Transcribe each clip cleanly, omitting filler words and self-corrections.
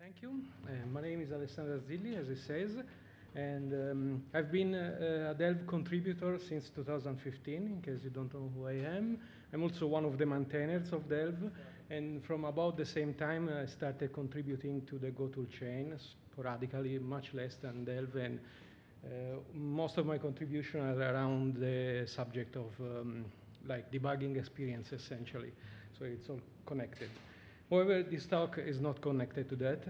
Thank you. My name is Alessandro Arzilli, as it says, and I've been a Delve contributor since 2015, in case you don't know who I am. I'm also one of the maintainers of Delve, and from about the same time, I started contributing to the Go toolchain, sporadically, much less than Delve, and most of my contributions are around the subject of like debugging experience, essentially. So it's all connected. However, this talk is not connected to that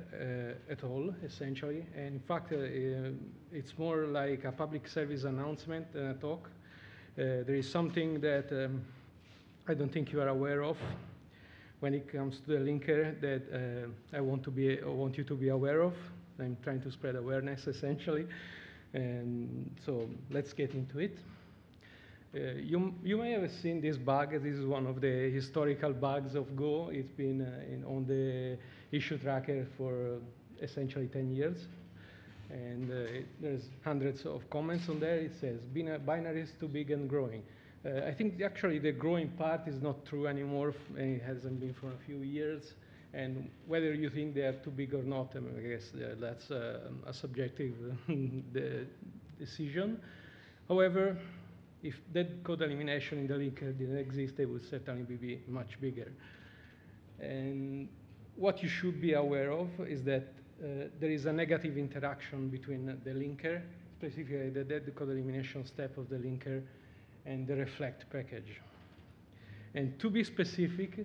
at all, essentially. And in fact, it's more like a public service announcement than a talk. There is something that I don't think you are aware of when it comes to the linker that I want you to be aware of. I'm trying to spread awareness, essentially. And so let's get into it. You may have seen this bug. This is one of the historical bugs of Go. It's been on the issue tracker for essentially 10 years. And there's hundreds of comments on there. It says, binaries too big and growing. I think actually the growing part is not true anymore. It hasn't been for a few years. And whether you think they are too big or not, I guess that's a subjective decision. However, if deadcode elimination in the linker didn't exist, they would certainly be much bigger. And what you should be aware of is that there is a negative interaction between the linker, specifically the deadcode elimination step of the linker, and the reflect package. And to be specific,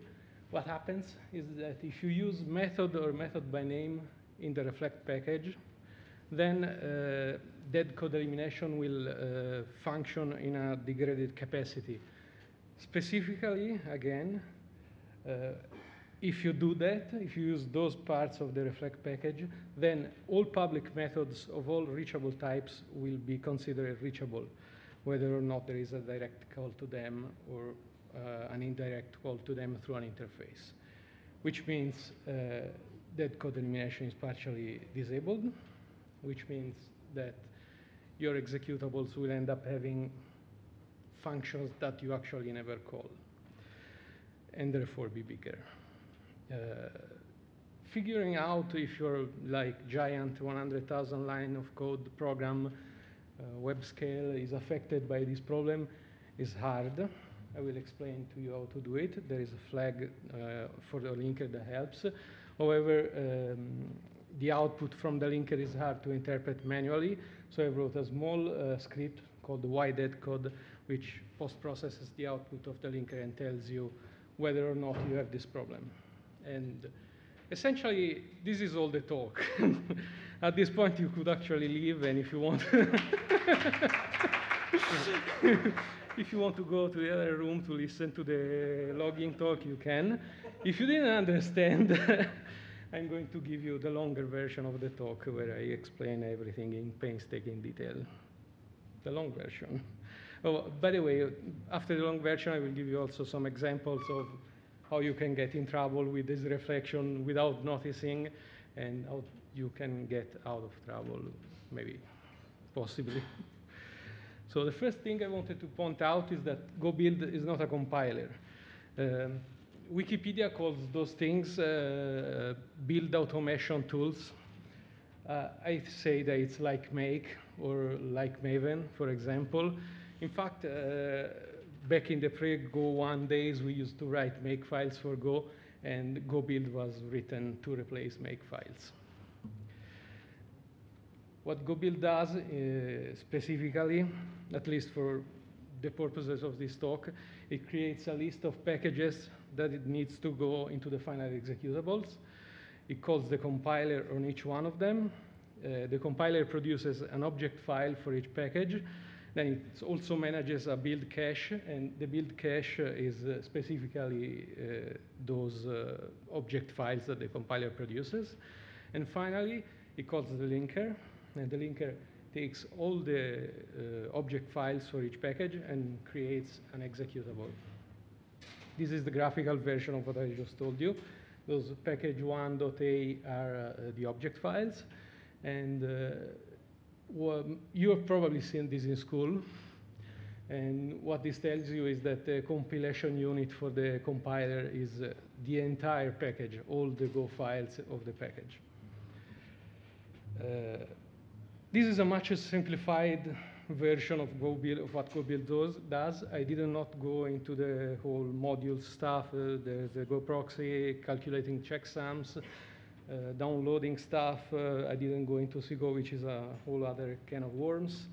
what happens is that if you use method or method by name in the reflect package, then deadcode elimination will function in a degraded capacity. Specifically, again, if you do that, if you use those parts of the reflect package, then all public methods of all reachable types will be considered reachable, whether or not there is a direct call to them or an indirect call to them through an interface, which means deadcode elimination is partially disabled, which means that your executables will end up having functions that you actually never call, and therefore be bigger. Figuring out if your like giant 100,000 line of code program web scale is affected by this problem is hard. I will explain to you how to do it. There is a flag for the linker that helps. However, the output from the linker is hard to interpret manually, so I wrote a small script called the ydeadcode, which post-processes the output of the linker and tells you whether or not you have this problem. And essentially, this is all the talk. At this point, you could actually leave, and if you want, if you want to go to the other room to listen to the logging talk, you can. If you didn't understand, I'm going to give you the longer version of the talk where I explain everything in painstaking detail. The long version. Oh, by the way, after the long version, I will give you also some examples of how you can get in trouble with this reflection without noticing, and how you can get out of trouble, maybe, possibly. So the first thing I wanted to point out is that Go build is not a compiler. Wikipedia calls those things build automation tools. I say that it's like Make or like Maven, for example. In fact, back in the pre-Go 1 days, we used to write Make files for Go, and Go build was written to replace Make files. What Go build does specifically, at least for the purposes of this talk, it creates a list of packages that it needs to go into the final executables. It calls the compiler on each one of them. The compiler produces an object file for each package. Then it also manages a build cache, and the build cache is specifically those object files that the compiler produces. And finally, it calls the linker, and the linker takes all the object files for each package and creates an executable. This is the graphical version of what I just told you. Those package1.a are the object files. And well, you have probably seen this in school. And what this tells you is that the compilation unit for the compiler is the entire package, all the Go files of the package. This is a much simplified version of GoBuild, of what GoBuild does. I did not go into the whole module stuff. There's the Go proxy, calculating checksums, downloading stuff. I didn't go into SIGO, which is a whole other can of worms.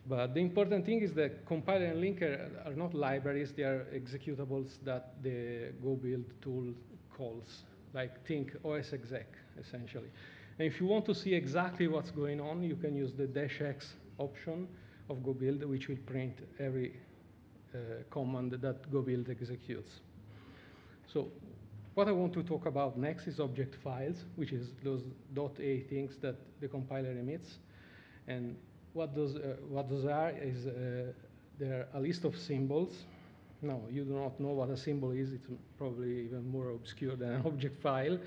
But the important thing is that compiler and linker are not libraries. They are executables that the GoBuild tool calls, like think OS exec, essentially. And if you want to see exactly what's going on, you can use the -x option of GoBuild, which will print every command that GoBuild executes. So what I want to talk about next is object files, which is those .a things that the compiler emits. And what those are is they're a list of symbols. No, you do not know what a symbol is. It's probably even more obscure than an object file.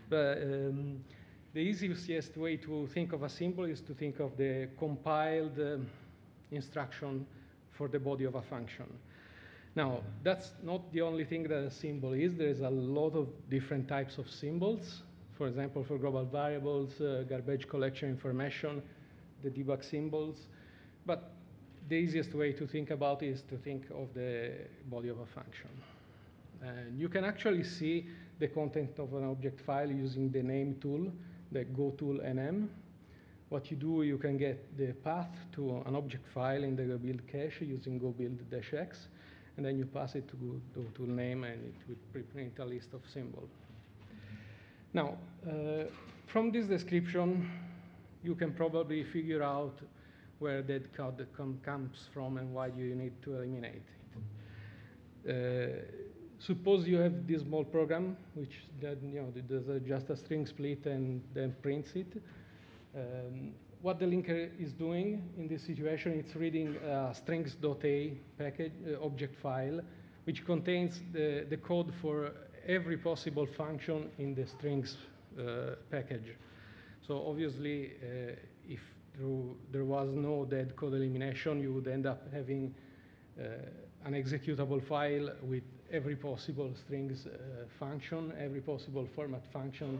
But the easiest way to think of a symbol is to think of the compiled instruction for the body of a function. Now, that's not the only thing that a symbol is. There's a lot of different types of symbols. For example, for global variables, garbage collection information, the debug symbols. But the easiest way to think about it is to think of the body of a function. And you can actually see the content of an object file using the name tool, the Go tool nm. What you do, you can get the path to an object file in the GoBuild cache using GoBuild -x, and then you pass it to Go tool name, and it will preprint a list of symbols. Now, from this description, you can probably figure out where deadcode comes from and why you need to eliminate it. Suppose you have this small program, which does just a string split and then prints it. What the linker is doing in this situation, it's reading strings.a package object file, which contains the code for every possible function in the strings package. So obviously, if there was no deadcode elimination, you would end up having an executable file with every possible strings function, every possible format function,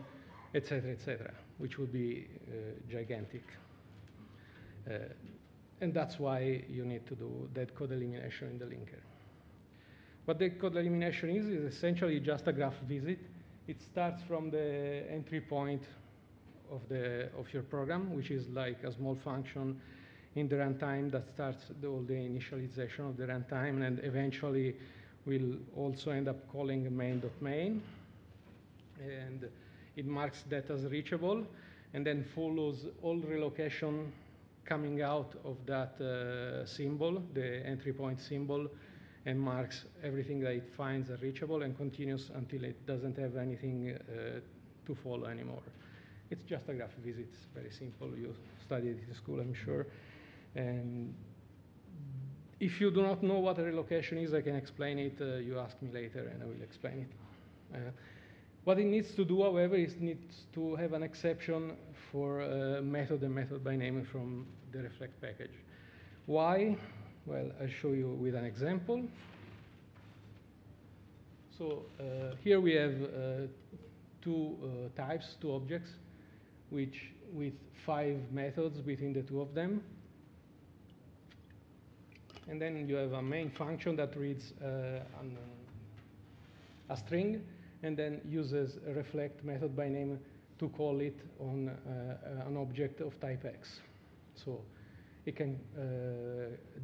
etc., which would be gigantic. And that's why you need to do deadcode elimination in the linker. What deadcode elimination is essentially just a graph visit. It starts from the entry point of your program, which is like a small function in the runtime that starts all the initialization of the runtime, and eventually will also end up calling main.main. And it marks that as reachable, and then follows all relocation coming out of that symbol, the entry point symbol, and marks everything that it finds as reachable and continues until it doesn't have anything to follow anymore. It's just a graph visit. It's very simple. You studied it in school, I'm sure. And if you do not know what a relocation is, I can explain it. You ask me later, and I will explain it. What it needs to do, however, is it needs to have an exception for method and method by name from the reflect package. Why? Well, I'll show you with an example. So here we have two types, two objects, which with 5 methods between the two of them. And then you have a main function that reads a string, and then uses a reflect method by name to call it on an object of type X. So it can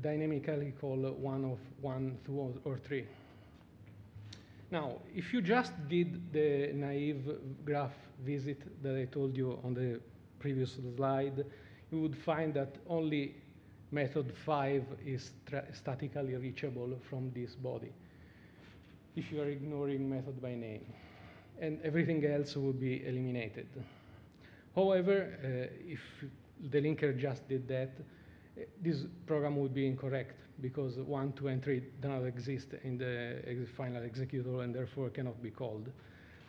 dynamically call one of 1, 2, or 3. Now, if you just did the naive graph visit that I told you on the previous slide, you would find that only method 5 is statically reachable from this body, if you are ignoring method by name, and everything else would be eliminated. However, if the linker just did that, this program would be incorrect, because 1, 2, and 3 do not exist in the final executable and therefore cannot be called.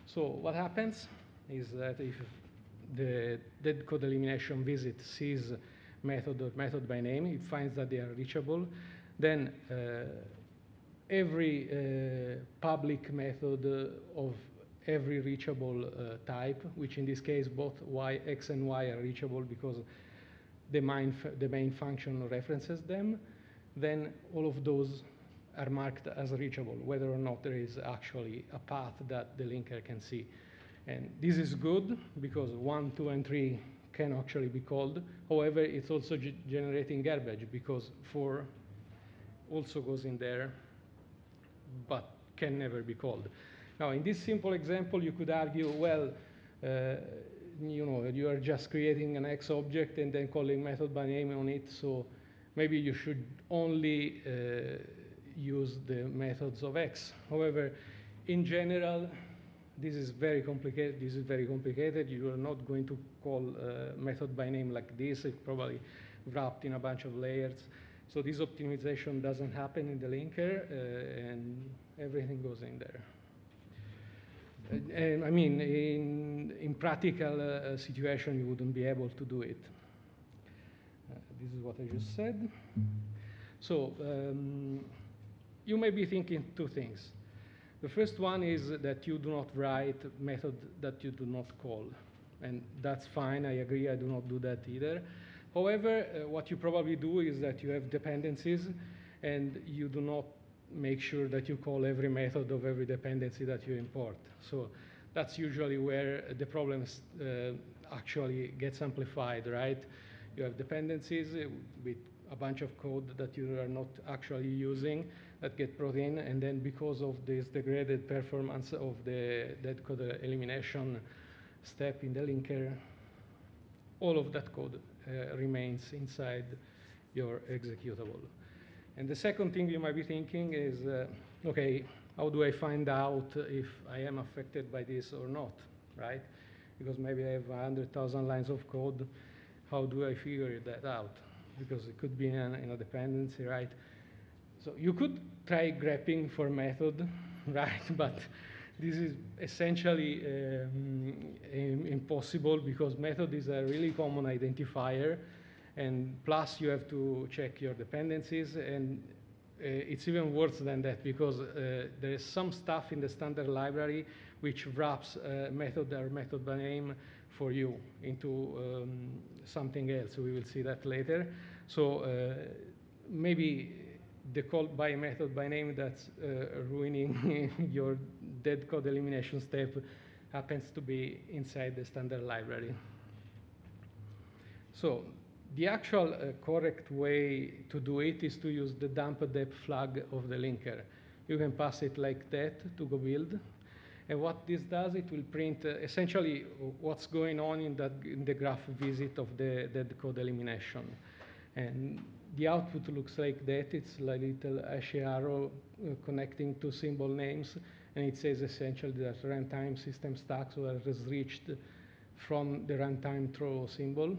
So what happens is that if the deadcode elimination visit sees method or method by name, it finds that they are reachable, then every public method of every reachable type, which in this case both x and y are reachable because the main function references them, then all of those are marked as reachable, whether or not there is actually a path that the linker can see. And this is good because 1, 2, and 3 can actually be called. However, it's also generating garbage because 4 also goes in there, but can never be called. Now, in this simple example, you could argue, well, you are just creating an X object and then calling method by name on it, so maybe you should only use the methods of X. However, in general, this is very complicated. You are not going to call method by name like this. It's probably wrapped in a bunch of layers. So this optimization doesn't happen in the linker, and everything goes in there. And I mean, in practical situation, you wouldn't be able to do it. This is what I just said. So you may be thinking two things. The first one is that you do not write method that you do not call. And that's fine, I agree, I do not do that either. However, what you probably do is that you have dependencies and you do not make sure that you call every method of every dependency that you import. So that's usually where the problem actually gets amplified, right? You have dependencies with a bunch of code that you are not actually using that get brought in, and then because of this degraded performance of the deadcode elimination step in the linker, all of that code remains inside your executable. And the second thing you might be thinking is, okay, how do I find out if I am affected by this or not, right? Because maybe I have 100,000 lines of code. How do I figure that out? Because it could be in a dependency, right? So you could try grepping for method, right? But this is essentially impossible because method is a really common identifier, and plus you have to check your dependencies, and it's even worse than that because there is some stuff in the standard library which wraps method or method by name for you into something else. We will see that later. So maybe the call by method by name that's ruining your dead code elimination step happens to be inside the standard library. So the actual correct way to do it is to use the dump dep flag of the linker. You can pass it like that to go build. And what this does, it will print essentially what's going on in the graph visit of the dead code elimination. And the output looks like that. It's like a little ashy arrow connecting two symbol names, and it says essentially that runtime system stacks were reached from the runtime throw symbol.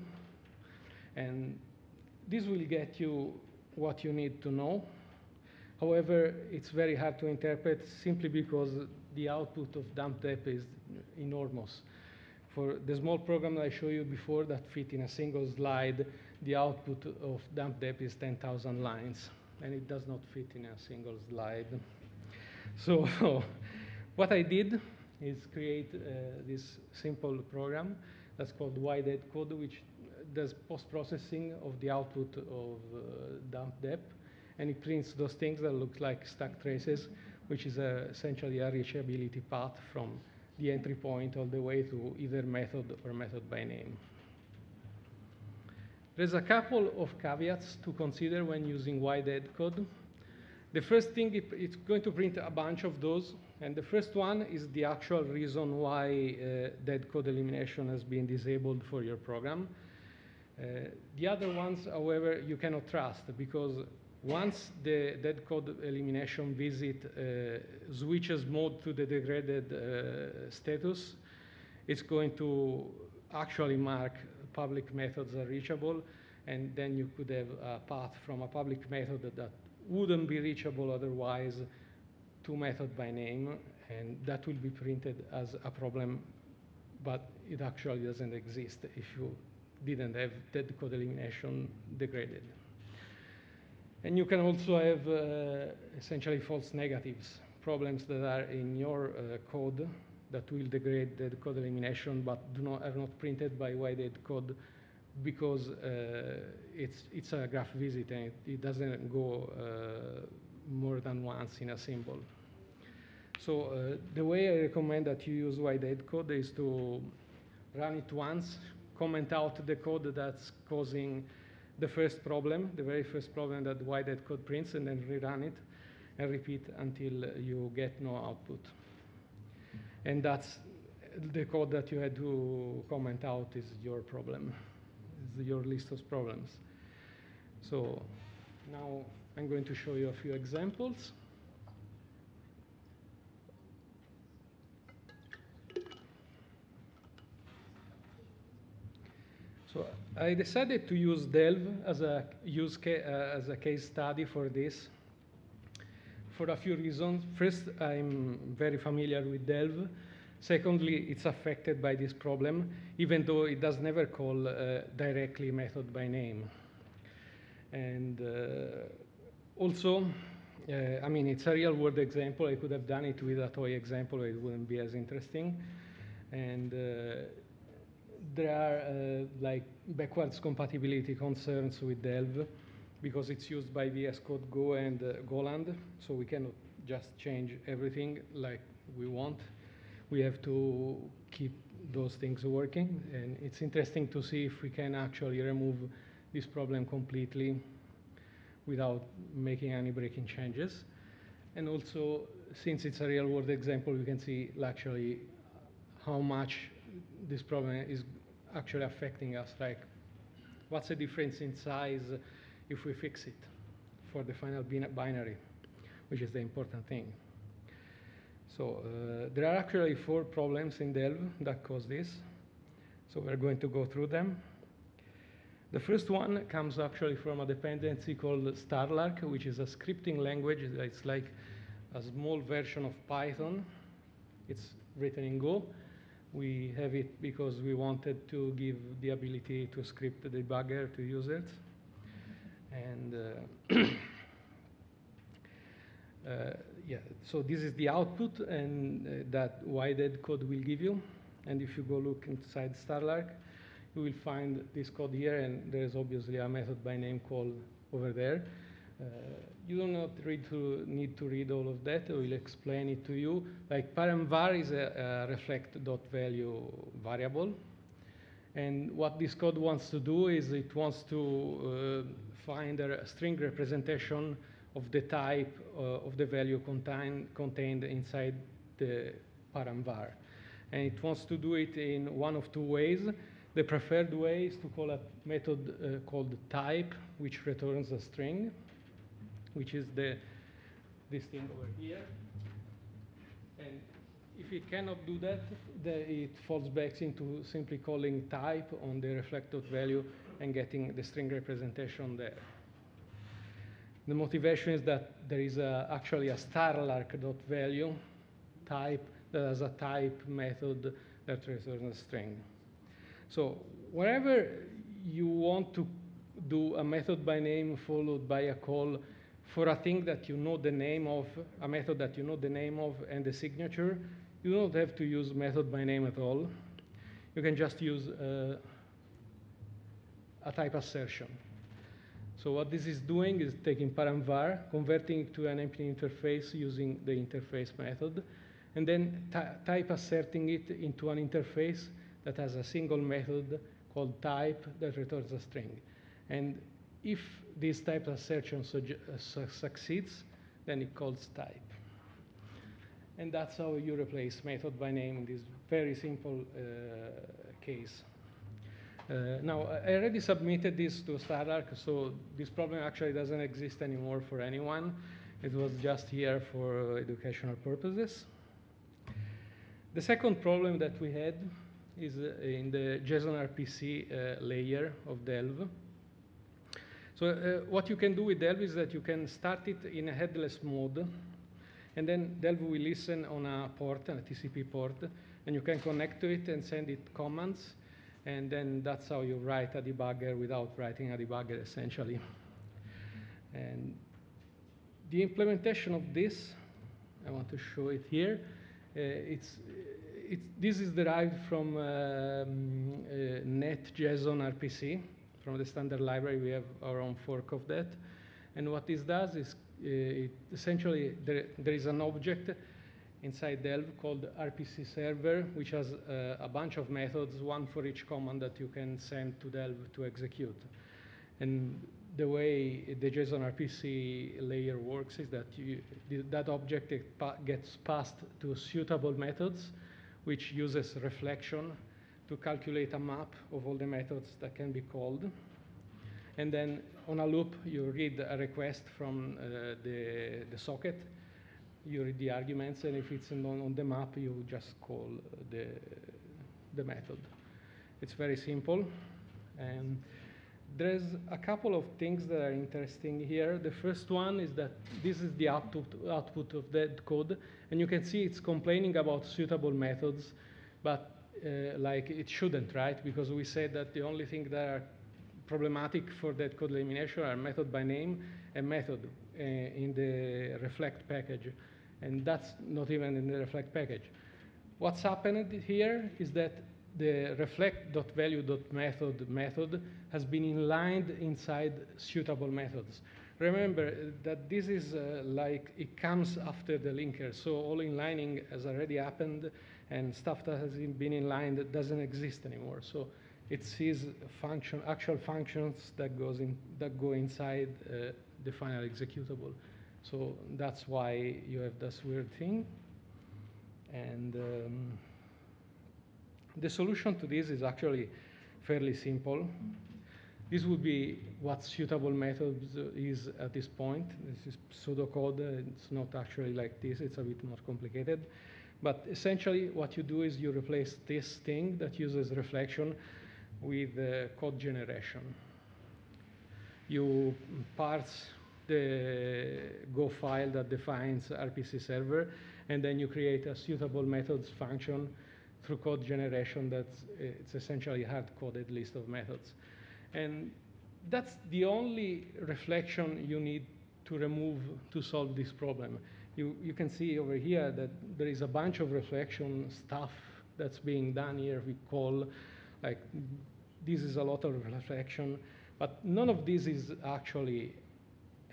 And this will get you what you need to know. However, it's very hard to interpret simply because the output of dump dep is enormous. For the small program that I showed you before that fit in a single slide, the output of dump dep is 10,000 lines, and it does not fit in a single slide. So what I did is create this simple program that's called deadcode, which does post-processing of the output of dump dep, and it prints those things that look like stack traces, which is essentially a reachability path from the entry point all the way to either method or method by name. There's a couple of caveats to consider when using deadcode. The first thing, it's going to print a bunch of those, and the first one is the actual reason why deadcode elimination has been disabled for your program. The other ones, however, you cannot trust because once the deadcode elimination visit switches mode to the degraded status, it's going to actually mark public methods are reachable, and then you could have a path from a public method that wouldn't be reachable otherwise to method by name, and that will be printed as a problem, but it actually doesn't exist if you didn't have deadcode elimination degraded. And you can also have essentially false negatives, problems that are in your code that will degrade the code elimination, but are not printed by deadcode because it's a graph visit and it doesn't go more than once in a symbol. So the way I recommend that you use deadcode is to run it once, comment out the code that's causing the first problem, the very first problem that deadcode prints, and then rerun it and repeat until you get no output. And that's the code that you had to comment out is your problem, is your list of problems. So now I'm going to show you a few examples. So I decided to use Delve as a case study for this for a few reasons. First, I'm very familiar with Delve. Secondly, it's affected by this problem, even though it does never call directly method by name. And also, I mean, it's a real world example. I could have done it with a toy example, it wouldn't be as interesting. And there are like backwards compatibility concerns with Delve because it's used by VS Code Go and GoLab, so we cannot just change everything like we want. We have to keep those things working, and it's interesting to see if we can actually remove this problem completely without making any breaking changes. And also, since it's a real world example, we can see actually how much this problem is actually affecting us, like what's the difference in size if we fix it for the final binary, which is the important thing. So there are actually 4 problems in Delve that cause this. So we're going to go through them. The first one comes actually from a dependency called Starlark, which is a scripting language. It's like a small version of Python. It's written in Go. We have it because we wanted to give the ability to script the debugger to users. And yeah, so this is the output and that deadcode will give you. And if you go look inside Starlark, you will find this code here, and there is obviously a method by name call over there. You do not need to read all of that. I will explain it to you. Like param_var is a reflect.Value variable. And what this code wants to do is it wants to find a string representation of the type of the value contained inside the param_var. And it wants to do it in one of 2 ways. The preferred way is to call a method called type, which returns a string, which is this thing over here. And if it cannot do that, it falls back into simply calling type on the reflect.Value and getting the string representation there. The motivation is that there is actually a starlark.value type that has a type method that returns a string. So whenever you want to do a method by name followed by a call for a thing that you know the name of, a method that you know the name of and the signature, you don't have to use method by name at all. You can just use a type assertion. So what this is doing is taking param_var, converting it to an empty interface using the interface method, and then type asserting it into an interface that has a single method called type that returns a string. And if this type assertion succeeds, then it calls type. And that's how you replace method by name in this very simple case. Now, I already submitted this to Starlark, so this problem actually doesn't exist anymore for anyone. It was just here for educational purposes. The second problem that we had is in the JSON RPC layer of Delve. So what you can do with Delve is that you can start it in a headless mode, and then Delve will listen on a port, a TCP port, and you can connect to it and send it commands, and then that's how you write a debugger without writing a debugger, essentially. And the implementation of this, I want to show it here. this is derived from net.json RPC. From the standard library, we have our own fork of that. And what this does is, essentially, there is an object inside Delve called RPC server, which has a bunch of methods, one for each command that you can send to Delve to execute. And the way the JSON RPC layer works is that that object gets passed to suitable methods, which uses reflection to calculate a map of all the methods that can be called. And then on a loop, you read a request from the socket. You read the arguments, and if it's on the map, you just call the method. It's very simple. And there's a couple of things that are interesting here. The first one is that this is the output of that code, and you can see it's complaining about suitable methods, but like it shouldn't, right? Because we said that the only thing that are problematic for that code elimination are method by name and method in the reflect package, and that's not even in the reflect package. What's happened here is that the reflect.Value.Method method has been inlined inside suitable methods. Remember that this is like it comes after the linker, so all inlining has already happened, and stuff that has been inlined doesn't exist anymore. So it sees actual functions that go inside the final executable. So that's why you have this weird thing. And the solution to this is actually fairly simple. This would be what suitable methods is at this point. This is pseudocode. It's not actually like this. It's a bit more complicated. But essentially, what you do is you replace this thing that uses reflection with code generation. You parse the Go file that defines RPC server, and then you create a suitable methods function through code generation it's essentially a hard-coded list of methods. And that's the only reflection you need to remove to solve this problem. You can see over here that there is a bunch of reflection stuff that's being done here. We call, like, this is a lot of reflection, but none of this is actually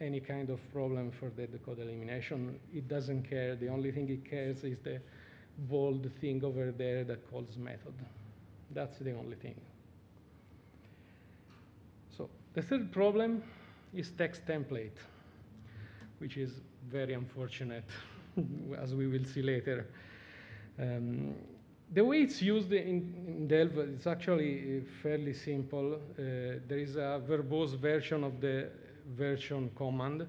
any kind of problem for the code elimination. It doesn't care. The only thing it cares is the bold thing over there that calls method. That's the only thing. So the third problem is text template, which is very unfortunate, as we will see later. The way it's used in Delve is actually fairly simple. There is a verbose version of the version command,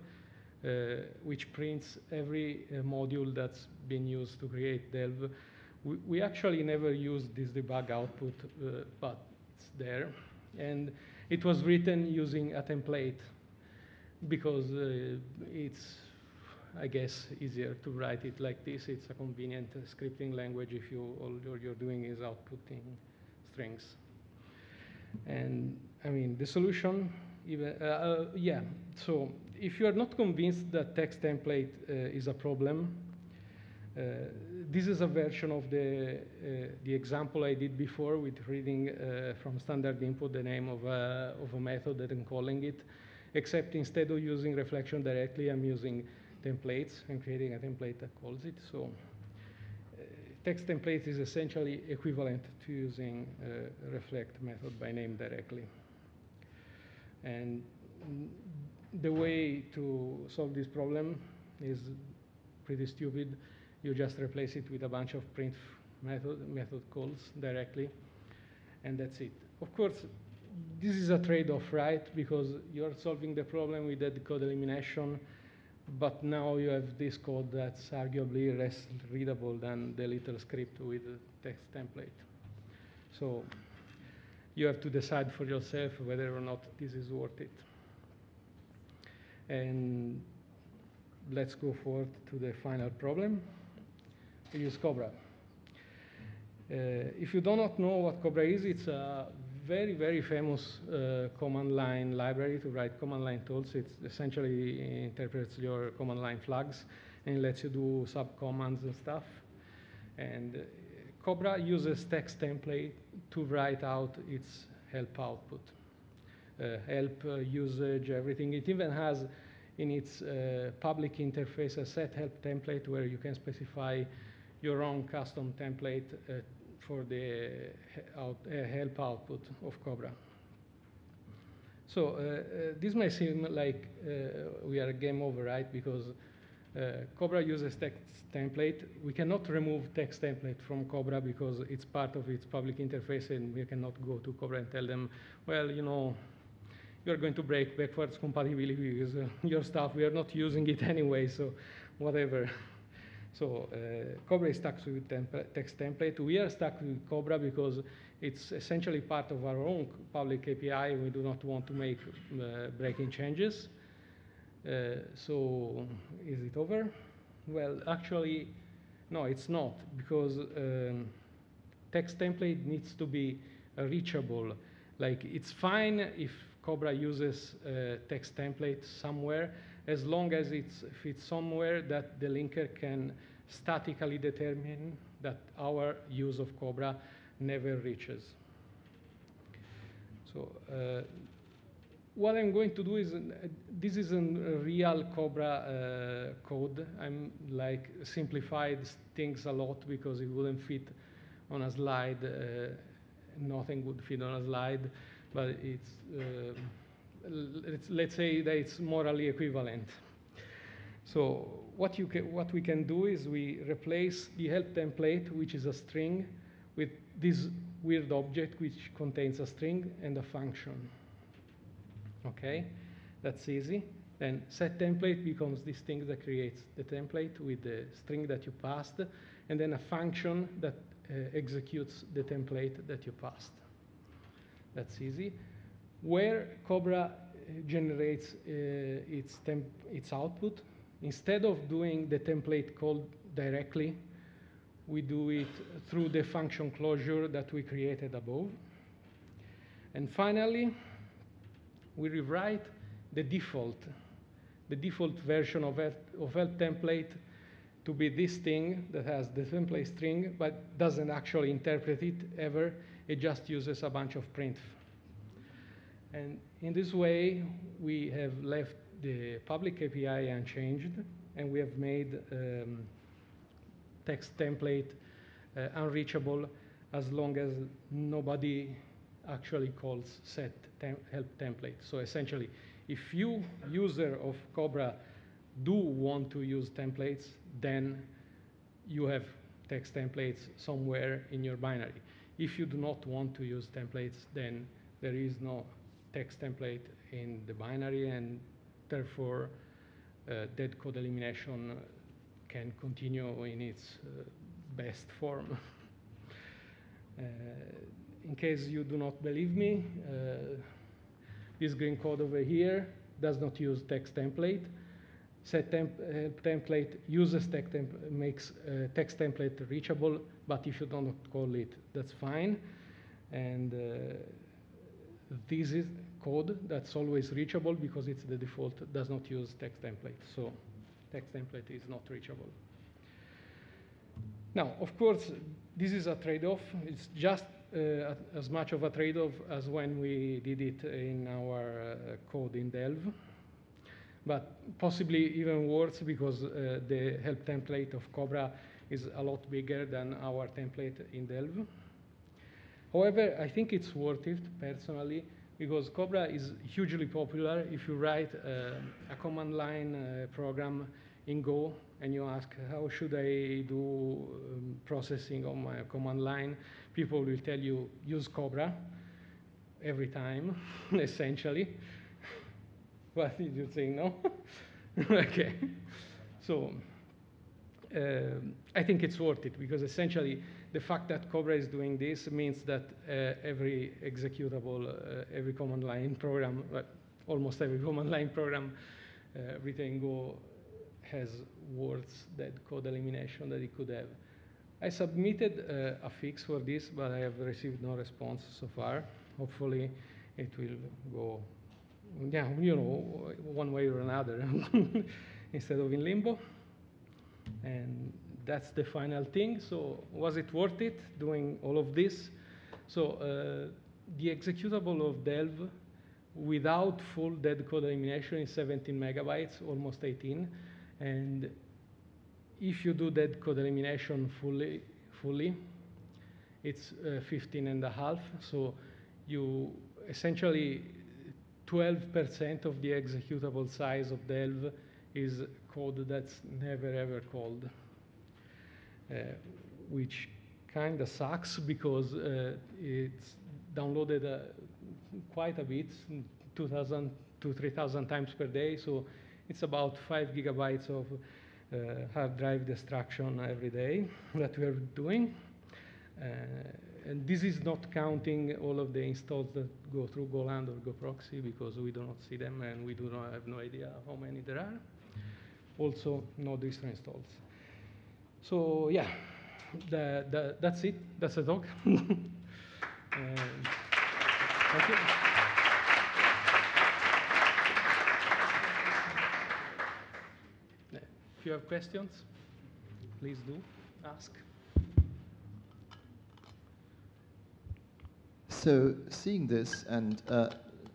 which prints every module that's been used to create Delve. We actually never used this debug output, but it's there. And it was written using a template because it's, I guess, easier to write it like this. It's a convenient scripting language if all you're doing is outputting strings. And I mean, the solution, yeah. So if you are not convinced that text template is a problem, this is a version of the example I did before with reading from standard input the name of a method and calling it, except instead of using reflection directly, I'm using templates and creating a template that calls it. So text template is essentially equivalent to using reflect.Method.Name directly. And the way to solve this problem is pretty stupid. You just replace it with a bunch of print method calls directly, and that's it. Of course, this is a trade-off, right? Because you're solving the problem with the code elimination, but now you have this code that's arguably less readable than the little script with the text template. So you have to decide for yourself whether or not this is worth it. And let's go forward to the final problem. We use Cobra. If you do not know what Cobra is, it's a very, very famous command line library to write command line tools. It essentially interprets your command line flags and lets you do sub commands and stuff. And Cobra uses text template to write out its help output. Help usage, everything. It even has in its public interface a set help template where you can specify your own custom template for the help output of Cobra. So this may seem like we are game over, right? Because Cobra uses text template. We cannot remove text template from Cobra because it's part of its public interface, and we cannot go to Cobra and tell them, well, you know, you're going to break backwards compatibility because your stuff, we are not using it anyway, so whatever. So Cobra is stuck with text template. We are stuck with Cobra because it's essentially part of our own public API. We do not want to make breaking changes. So is it over? Well, actually, no, it's not, because text template needs to be reachable. Like, it's fine if Cobra uses text template somewhere, as long as it fits somewhere that the linker can statically determine that our use of Cobra never reaches. So what I'm going to do is, this isn't a real Cobra code. I'm like simplified things a lot because it wouldn't fit on a slide. Nothing would fit on a slide, but let's say that it's morally equivalent. So what we can do is we replace the help template, which is a string, with this weird object which contains a string and a function. Okay, that's easy. Then set template becomes this thing that creates the template with the string that you passed, and then a function that executes the template that you passed. That's easy. Where Cobra generates its output, instead of doing the template call directly, we do it through the function closure that we created above. And finally, we rewrite the default version of help template to be this thing that has the template string, but doesn't actually interpret it ever. It just uses a bunch of print. And in this way, we have left the public API unchanged, and we have made text template unreachable as long as nobody actually calls set help template. So essentially, if you, user of Cobra, do want to use templates, then you have text templates somewhere in your binary. If you do not want to use templates, then there is no text template in the binary, and therefore deadcode elimination can continue in its best form. In case you do not believe me, this green code over here does not use text template. Set template uses makes text template reachable, but if you don't call it, that's fine. And this is code that's always reachable because it's the default, does not use text template. So text template is not reachable. Now, of course, this is a trade-off. It's just as much of a trade-off as when we did it in our code in Delve, but possibly even worse because the help template of Cobra is a lot bigger than our template in Delve. However, I think it's worth it, personally, because Cobra is hugely popular. If you write a command line program in Go and you ask, how should I do processing on my command line, people will tell you, use Cobra every time, essentially. What did you say, no? Okay. So I think it's worth it because essentially the fact that Cobra is doing this means that every executable, every command line program, almost every command line program written in Go has worse deadcode elimination that it could have. I submitted a fix for this, but I have received no response so far. Hopefully it will go, yeah, you know, one way or another instead of in limbo. And that's the final thing. So was it worth it doing all of this? So the executable of Delve without full deadcode elimination is 17 megabytes, almost 18. And if you do deadcode elimination fully, it's 15 and a half. So you essentially 12% of the executable size of Delve is code that's never ever called, which kind of sucks because it's downloaded quite a bit, 2,000 to 3,000 times per day. So it's about 5 gigabytes of hard drive destruction every day that we are doing. And this is not counting all of the installs that go through GoLab or GoProxy, because we do not see them and we do not have no idea how many there are. Also, no distro installs. So yeah, that's it. That's the talk. Thank you. If you have questions, please do ask. So seeing this and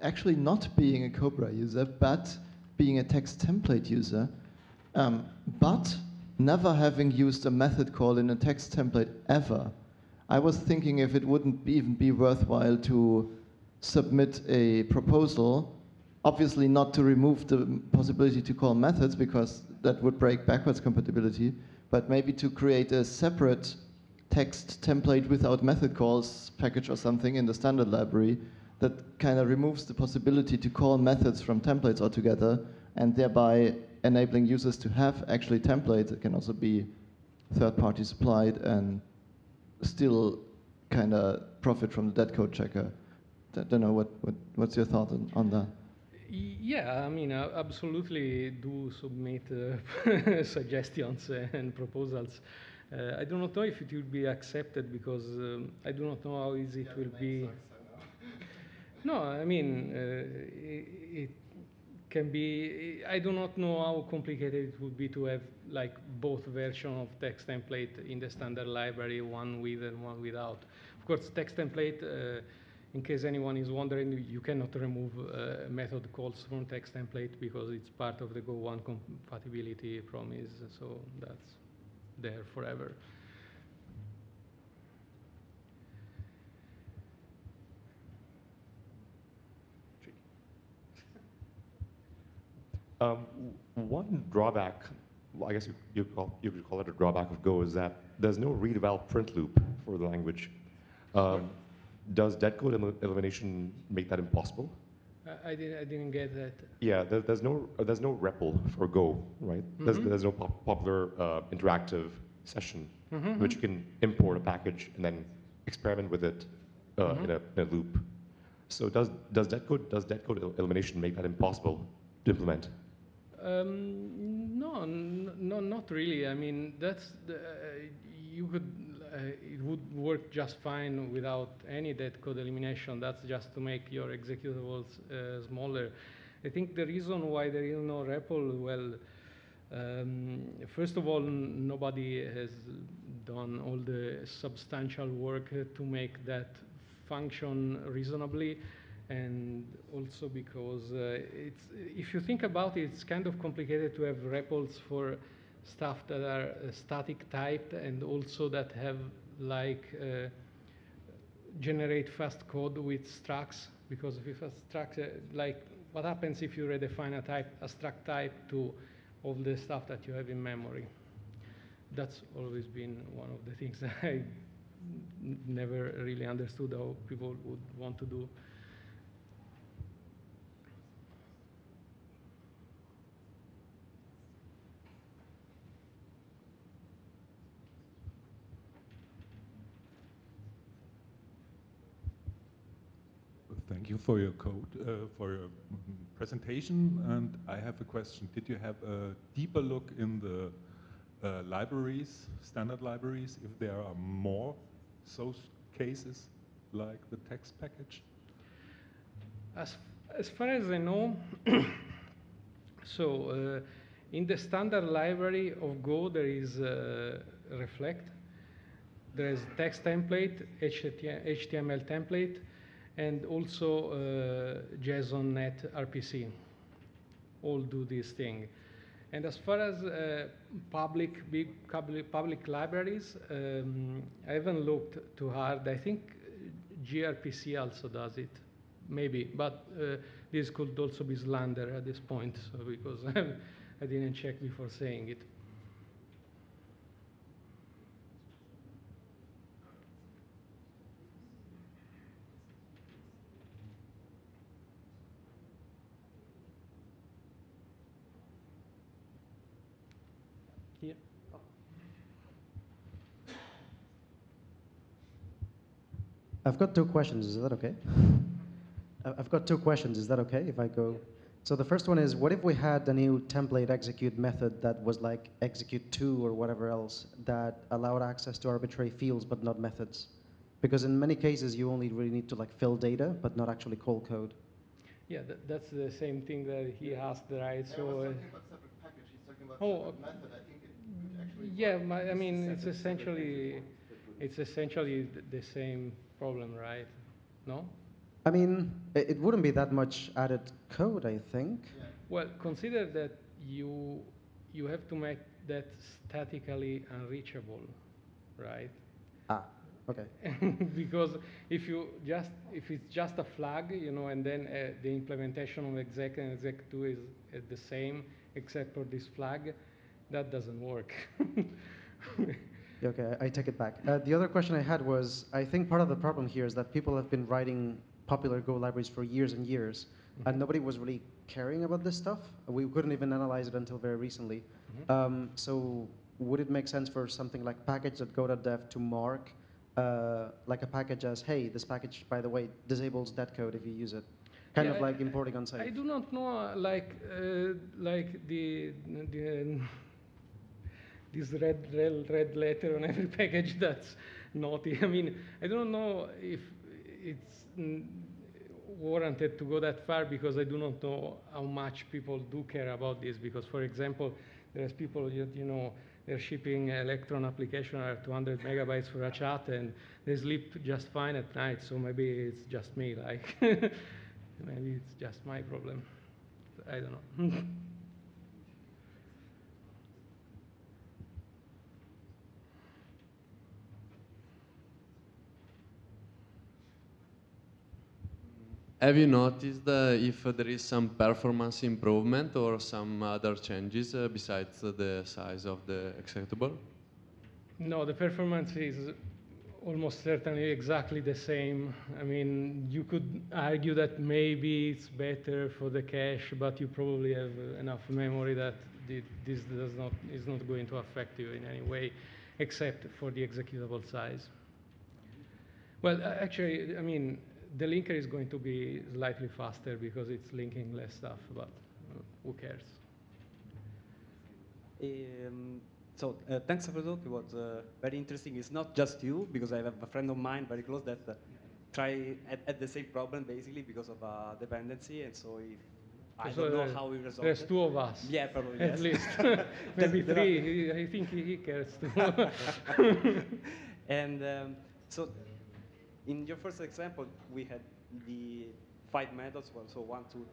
actually not being a Cobra user, but being a text template user, but never having used a method call in a text template ever, I was thinking if it wouldn't even be worthwhile to submit a proposal, obviously not to remove the possibility to call methods because that would break backwards compatibility, but maybe to create a separate text template without method calls package or something in the standard library that kind of removes the possibility to call methods from templates altogether, and thereby enabling users to have actually templates that can also be third-party supplied and still kind of profit from the deadcode checker. Don't know what's your thought on that? Yeah, I mean, I absolutely do submit suggestions and proposals. I do not know if it will be accepted because I do not know how easy it will be. No, I mean, it can be, I do not know how complicated it would be to have like both versions of text template in the standard library, one with and one without. Of course, text template, in case anyone is wondering, you cannot remove method calls from text template because it's part of the Go1 compatibility promise, so that's there forever. One drawback, well, I guess you could call it a drawback of Go, is that there's no read-eval print loop for the language. Does deadcode elimination make that impossible? I didn't get that. Yeah, there's no REPL for Go, right? Mm-hmm. There's no popular interactive session in which you can import a package and then experiment with it in a loop. So does deadcode elimination make that impossible to implement? No, not really. I mean, that's you could. It would work just fine without any deadcode elimination. That's just to make your executables smaller. I think the reason why there is no REPL, well, first of all, nobody has done all the substantial work to make that function reasonably. And also because if you think about it, it's kind of complicated to have REPLs for stuff that are static typed and also that have like generate fast code with structs, because if a struct, like what happens if you redefine a struct type to all the stuff that you have in memory? That's always been one of the things that I never really understood how people would want to do. Thank you for your presentation. And I have a question. Did you have a deeper look in the libraries, standard libraries, if there are more such cases like the text package? As far as I know, so in the standard library of Go, there is reflect. There is text template, HTML template, and also JSON.NET RPC. All do this thing. And as far as big public libraries, I haven't looked too hard. I think gRPC also does it, maybe, but this could also be slander at this point, so because I didn't check before saying it. Here. I've got two questions. Is that okay? I've got two questions. Is that okay if I go? So the first one is, what if we had a new template execute method that was like execute2 or whatever else that allowed access to arbitrary fields but not methods? Because in many cases, you only really need to like fill data but not actually call code. Yeah, that's the same thing that he asked, right? I was talking about separate package. He's talking about separate method. I think it could actually. Yeah, I mean, it's essentially the same problem, right? No? I mean, it wouldn't be that much added code, I think. Yeah. Well, consider that you have to make that statically unreachable, right? Ah, okay. Because if it's just a flag, you know, and then the implementation of exec and exec2 is the same except for this flag, that doesn't work. Okay, I take it back. The other question I had was, I think part of the problem here is that people have been writing popular Go libraries for years and years, and nobody was really caring about this stuff. We couldn't even analyze it until very recently. So would it make sense for something like package.go.dev to mark like a package as, hey, this package, by the way, disables deadcode if you use it? Kind of like importing unsafe. I do not know, like this red letter on every package that's naughty. I mean, I don't know if it's warranted to go that far because I do not know how much people do care about this. Because, for example, there's people, you know, they're shipping Electron application at 200 megabytes for a chat, and they sleep just fine at night. So maybe it's just me, like, maybe it's just my problem. I don't know. Have you noticed if there is some performance improvement or some other changes besides the size of the executable? No, the performance is almost certainly exactly the same. I mean, you could argue that maybe it's better for the cache, but you probably have enough memory that this is not going to affect you in any way, except for the executable size. Well, actually, I mean, the linker is going to be slightly faster because it's linking less stuff, but who cares? Thanks for the talk. It was very interesting. It's not just you, because I have a friend of mine very close that had the same problem basically because of dependency, and so I don't know how we resolved There's it. two of us. Yeah, probably. At least. Maybe three. I think he cares too. And so in your first example, we had the 5 methods, well, so 1, 2,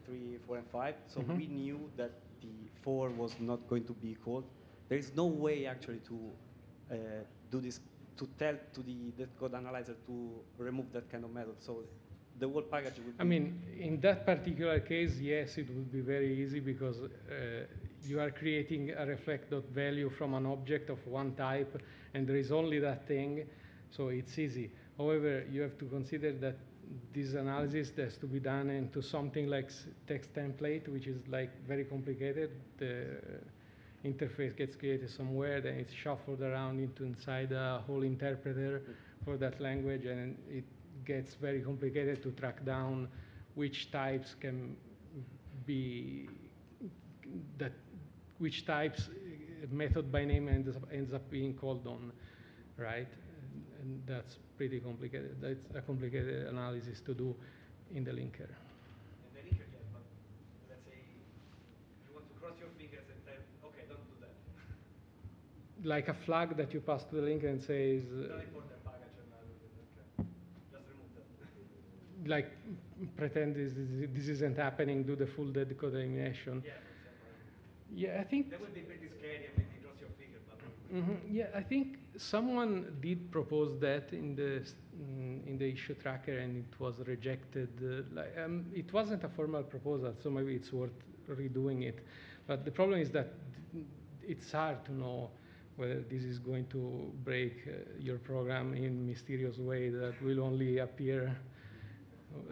3, 4, and 5. So we knew that the 4 was not going to be called. There is no way actually to do this, to tell to the code analyzer to remove that kind of method. So the whole package would be. I mean, in that particular case, yes, it would be very easy because you are creating a reflect.value from an object of one type, and there is only that thing, so it's easy. However, you have to consider that this analysis has to be done into something like text template, which is like very complicated. The interface gets created somewhere, then it's shuffled around inside a whole interpreter for that language, and it gets very complicated to track down which types can be which types method by name ends up being called on, right? And that's pretty complicated. That's a complicated analysis to do in the linker. In the linker, yeah, but let's say you want to cross your fingers and tell, okay, don't do that. like a flag that you pass to the link and says, like pretend this isn't happening, do the full deadcode elimination. Yeah, I think that would be pretty scary and maybe cross your fingers. yeah, I think someone did propose that in the issue tracker, and it was rejected. It wasn't a formal proposal, so maybe it's worth redoing it. But the problem is that it's hard to know whether this is going to break your program in mysterious way that will only appear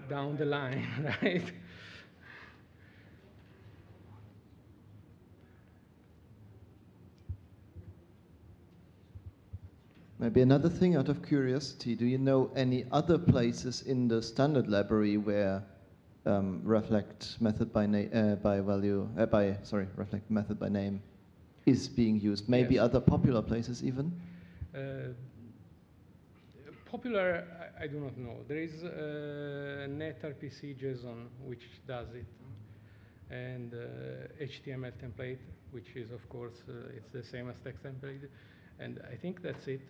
down the line, right? Maybe another thing out of curiosity, do you know any other places in the standard library where reflect method by method by name is being used? Maybe Yes. other popular places even? Popular, I do not know. There is netrpc JSON which does it, and HTML template, which is of course it's the same as text template, and I think that's it.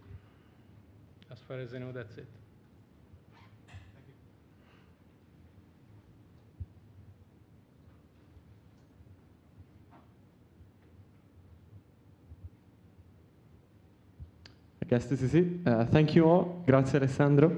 As far as I know, that's it. I guess this is it. Thank you all. Grazie Alessandro.